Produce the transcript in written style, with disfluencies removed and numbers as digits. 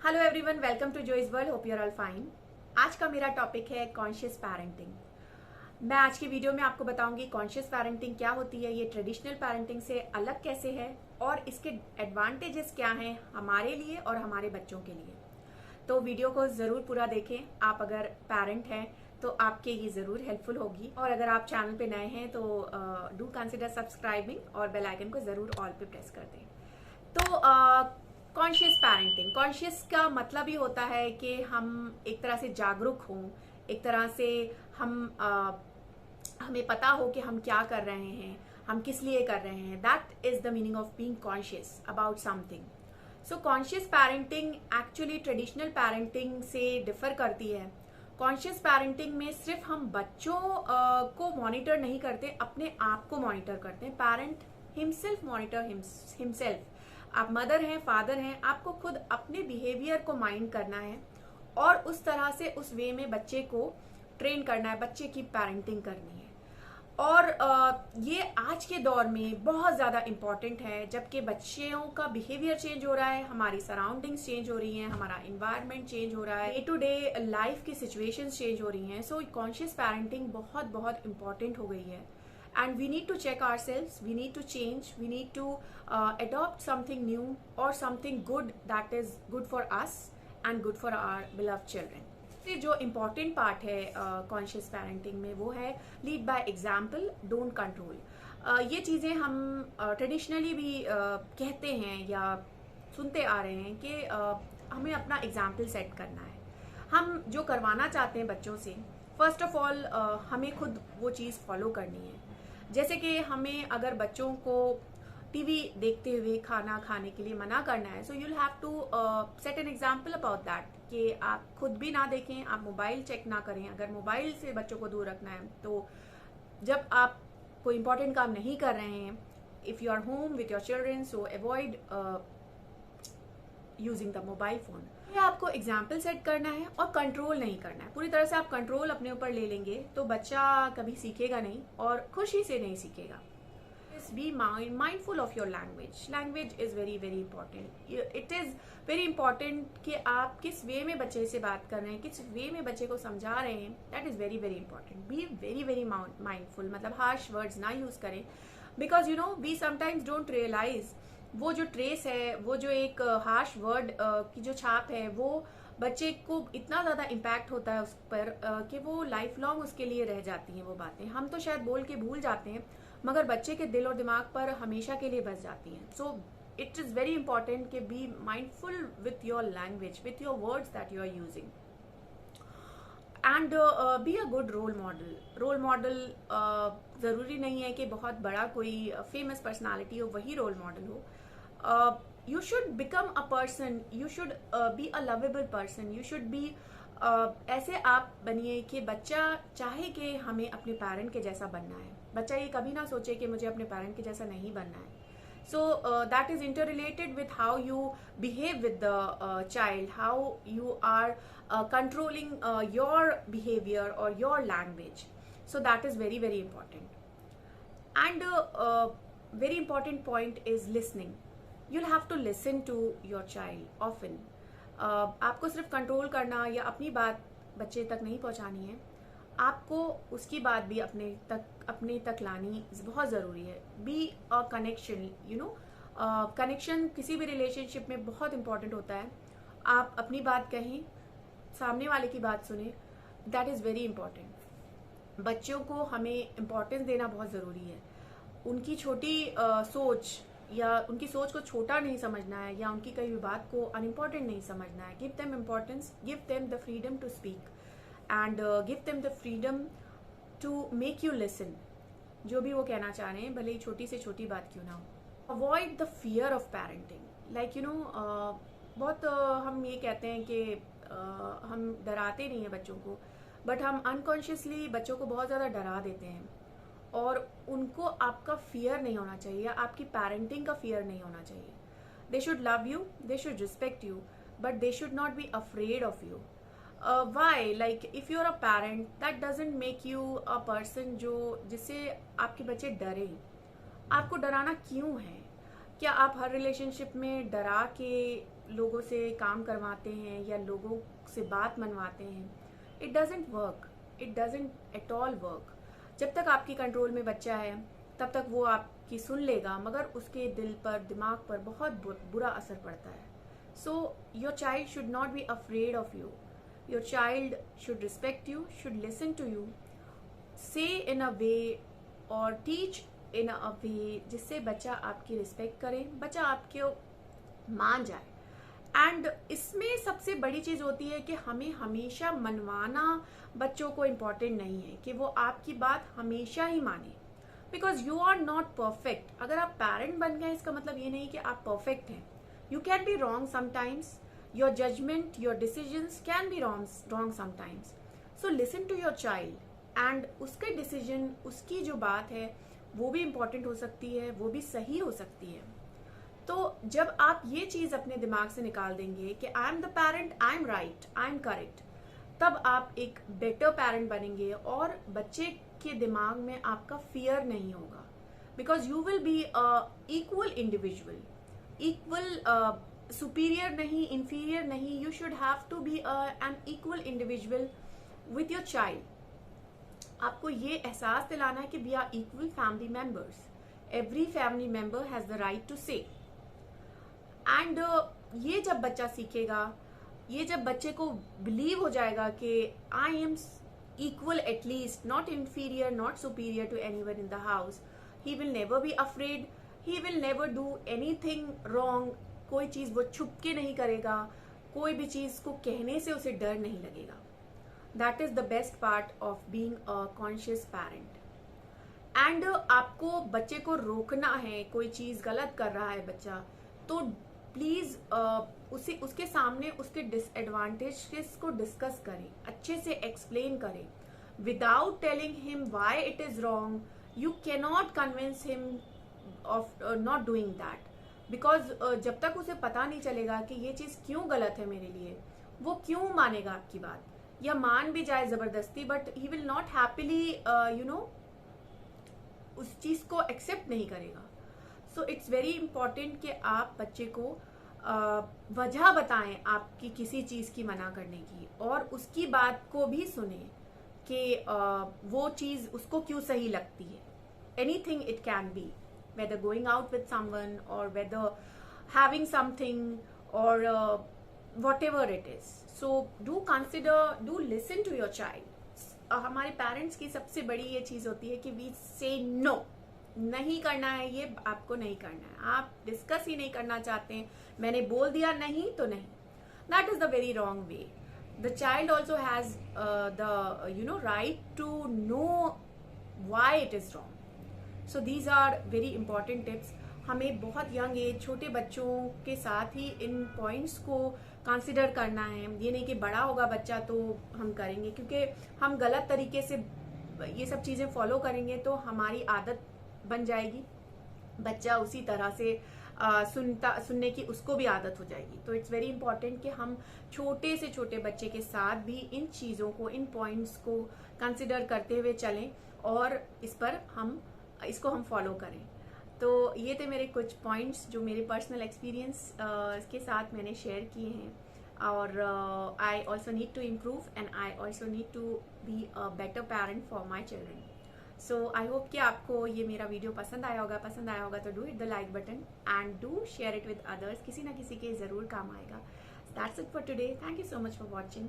Hello everyone, welcome to Joy's world. Hope you are all fine. आज का मेरा topic है कॉन्शियस पेरेंटिंग। मैं आज की वीडियो में आपको बताऊंगी कॉन्शियस पेरेंटिंग क्या होती है, ये ट्रेडिशनल पेरेंटिंग से अलग कैसे है और इसके एडवांटेजेस क्या हैं हमारे लिए और हमारे बच्चों के लिए। तो वीडियो को ज़रूर पूरा देखें। आप अगर पेरेंट हैं तो आपके ये ज़रूर हेल्पफुल होगी, और अगर आप चैनल पे नए हैं तो डू कंसिडर सब्सक्राइबिंग और बेल आइकन को ज़रूर ऑल पे प्रेस कर दें। तो कॉन्शियस पेरेंटिंग, कॉन्शियस का मतलब ही होता है कि हम एक तरह से जागरूक हों, एक तरह से हमें पता हो कि हम क्या कर रहे हैं, हम किस लिए कर रहे हैं। That is the meaning of being conscious about something. So conscious parenting actually traditional parenting से डिफर करती है। कॉन्शियस पेरेंटिंग में सिर्फ हम बच्चों को मॉनिटर नहीं करते, अपने आप को मॉनिटर करते हैं। Parent himself monitor himself. आप मदर हैं, फादर हैं, आपको खुद अपने बिहेवियर को माइंड करना है और उस तरह से उस वे में बच्चे को ट्रेन करना है, बच्चे की पेरेंटिंग करनी है। और ये आज के दौर में बहुत ज़्यादा इम्पॉर्टेंट है, जबकि बच्चों का बिहेवियर चेंज हो रहा है, हमारी सराउंडिंग्स चेंज हो रही हैं, हमारा इन्वायरमेंट चेंज हो रहा है, डे टू डे लाइफ की सिचुएशंस चेंज हो रही हैं। सो कॉन्शियस पेरेंटिंग बहुत बहुत इम्पॉर्टेंट हो गई है। And we need to check ourselves, we need to change, we need to adopt something new or something good that is good for us and good for our beloved children. ये जो important part है conscious parenting में वो है lead by example, don't control. ये चीज़ें हम traditionally भी कहते हैं या सुनते आ रहे हैं कि हमें अपना एग्जाम्पल सेट करना है। हम जो करवाना चाहते हैं बच्चों से, फर्स्ट ऑफ ऑल हमें खुद वो चीज़ फॉलो करनी है। जैसे कि हमें अगर बच्चों को टीवी देखते हुए खाना खाने के लिए मना करना है, so you'll have to set an example about that कि आप खुद भी ना देखें, आप मोबाइल चेक ना करें। अगर मोबाइल से बच्चों को दूर रखना है तो जब आप कोई इंपॉर्टेंट काम नहीं कर रहे हैं, if you are home with your children, so avoid using the mobile phone. ये आपको एग्जाम्पल सेट करना है और कंट्रोल नहीं करना है। पूरी तरह से आप कंट्रोल अपने ऊपर ले लेंगे तो बच्चा कभी सीखेगा नहीं और खुशी से नहीं सीखेगा। Be mindful of your language. Language is very very important. It is very important कि आप किस वे में बच्चे से बात कर रहे हैं, किस वे में बच्चे को समझा रहे हैं। That is very very important. Be very very mindful, मतलब हार्श वर्ड्स ना यूज करें, because you know we sometimes don't realise वो जो ट्रेस है, वो जो एक हार्श वर्ड की जो छाप है, वो बच्चे को इतना ज़्यादा इम्पैक्ट होता है उस पर कि वो लाइफ लॉन्ग उसके लिए रह जाती हैं वो बातें। हम तो शायद बोल के भूल जाते हैं, मगर बच्चे के दिल और दिमाग पर हमेशा के लिए बस जाती हैं। So it is very important कि be mindful with your language, with your words that you are using, and be a good role model. Role model ज़रूरी नहीं है कि बहुत बड़ा कोई फेमस पर्सनालिटी हो वही रोल मॉडल हो। You should become a person, you should be a lovable person, you should be ऐसे आप बनिए कि बच्चा चाहे कि हमें अपने पेरेंट के जैसा बनना है। बच्चा ये कभी ना सोचे कि मुझे अपने पेरेंट के जैसा नहीं बनना है। So that is interrelated with how you behave with the child, how you are controlling your behavior or your language. So that is very very important. And very important point is listening. You'll have to listen to your child often. आपको सिर्फ control करना या अपनी बात बच्चे तक नहीं पहुंचानी है, आपको उसकी बात भी अपने तक लानी बहुत ज़रूरी है। Be a connection, you know, connection किसी भी रिलेशनशिप में बहुत इंपॉर्टेंट होता है। आप अपनी बात कहें, सामने वाले की बात सुने, दैट इज़ वेरी इंपॉर्टेंट। बच्चों को हमें इम्पोर्टेंस देना बहुत ज़रूरी है। उनकी छोटी सोच या उनकी सोच को छोटा नहीं समझना है, या उनकी कई भी बात को अनइम्पॉर्टेंट नहीं समझना है। Give them importance, give them the freedom to speak, and give them the freedom to make you listen. जो भी वो कहना चाह रहे हैं, भले ही छोटी से छोटी बात क्यों ना हो। Avoid the fear of parenting. Like you know, बहुत हम ये कहते हैं कि हम डराते नहीं हैं बच्चों को, बट हम अनकॉन्शियसली बच्चों को बहुत ज़्यादा डरा देते हैं। और उनको आपका फियर नहीं होना चाहिए, आपकी पेरेंटिंग का फियर नहीं होना चाहिए। They should love you, they should respect you, but they should not be afraid of you. Why? Like if you are a parent, that doesn't make you a person जिससे आपके बच्चे डरे। आपको डराना क्यों है? क्या आप हर रिलेशनशिप में डरा के लोगों से काम करवाते हैं या लोगों से बात मनवाते हैं, it doesn't work, it doesn't at all work. जब तक आपकी कंट्रोल में बच्चा है तब तक वो आपकी सुन लेगा, मगर उसके दिल पर, दिमाग पर बहुत बुरा असर पड़ता है। So your child should not be afraid of you, your child should respect you, should listen to you, say in अ वे और टीच इन अ वे जिससे बच्चा आपकी रिस्पेक्ट करे, बच्चा आपके मान जाए। एंड इसमें सबसे बड़ी चीज होती है कि हमें हमेशा मनवाना बच्चों को इम्पोर्टेंट नहीं है, कि वो आपकी बात हमेशा ही माने, because you are not perfect. अगर आप पेरेंट बन गए इसका मतलब ये नहीं कि आप परफेक्ट हैं। You can be wrong sometimes, your judgement, your decisions can be wrong sometimes. So listen to your child and उसके डिसीजन, उसकी जो बात है वो भी इम्पोर्टेंट हो सकती है, वो भी सही हो सकती है। तो जब आप ये चीज अपने दिमाग से निकाल देंगे कि I am the parent, I am right, I am correct, तब आप एक बेटर पेरेंट बनेंगे और बच्चे के दिमाग में आपका फियर नहीं होगा, because you will be equal individual, equal, superior नहीं, इंफीरियर नहीं, you should have to be an equal individual with your child. आपको ये एहसास दिलाना है कि we are equal family members, every family member has the right to say. And ये जब बच्चा सीखेगा, ये जब बच्चे को बिलीव हो जाएगा कि I am equal at least, not inferior, not superior to anyone in the house, he will never be afraid, he will never do anything wrong. कोई चीज वो छुप के नहीं करेगा, कोई भी चीज को कहने से उसे डर नहीं लगेगा। That is the best part of being a conscious parent. And आपको बच्चे को रोकना है, कोई चीज गलत कर रहा है बच्चा, तो प्लीज उसके सामने उसके डिसएडवांटेजेस को डिस्कस करें, अच्छे से एक्सप्लेन करें, without telling him why it is wrong. You cannot convince him of not doing that, because जब तक उसे पता नहीं चलेगा कि ये चीज क्यों गलत है मेरे लिए, वो क्यों मानेगा आपकी बात, या मान भी जाए जबरदस्ती, but he will not happily you know उस चीज को एक्सेप्ट नहीं करेगा। सो इट्स वेरी इंपॉर्टेंट कि आप बच्चे को वजह बताएं आपकी किसी चीज की मना करने की, और उसकी बात को भी सुने कि वो चीज उसको क्यों सही लगती है। Anything it can be, whether going out with someone और वेदर हैविंग समथिंग और whatever it is. So do consider, do listen to your child. हमारे पेरेंट्स की सबसे बड़ी ये चीज होती है कि वी से नो, नहीं करना है, ये आपको नहीं करना है, आप डिस्कस ही नहीं करना चाहते हैं, मैंने बोल दिया नहीं तो नहीं। That is the very wrong way. The child also has the right to know why it is wrong. So these are very important tips. हमें बहुत यंग एज, छोटे बच्चों के साथ ही इन पॉइंट्स को कंसिडर करना है। ये नहीं कि बड़ा होगा बच्चा तो हम करेंगे, क्योंकि हम गलत तरीके से ये सब चीजें फॉलो करेंगे तो हमारी आदत बन जाएगी, बच्चा उसी तरह से सुनने की उसको भी आदत हो जाएगी। तो इट्स वेरी इंपॉर्टेंट कि हम छोटे से छोटे बच्चे के साथ भी इन चीजों को, इन पॉइंट्स को कंसिडर करते हुए चलें और इसको हम फॉलो करें। तो ये थे मेरे कुछ पॉइंट्स जो मेरे पर्सनल एक्सपीरियंस के साथ मैंने शेयर किए हैं, और I also need to improve and I also need to be a better parent for my children. So I hope कि आपको ये मेरा वीडियो पसंद आया होगा तो do hit the like button and do share it with others, किसी ना किसी के जरूर काम आएगा। That's it for today, thank you so much for watching.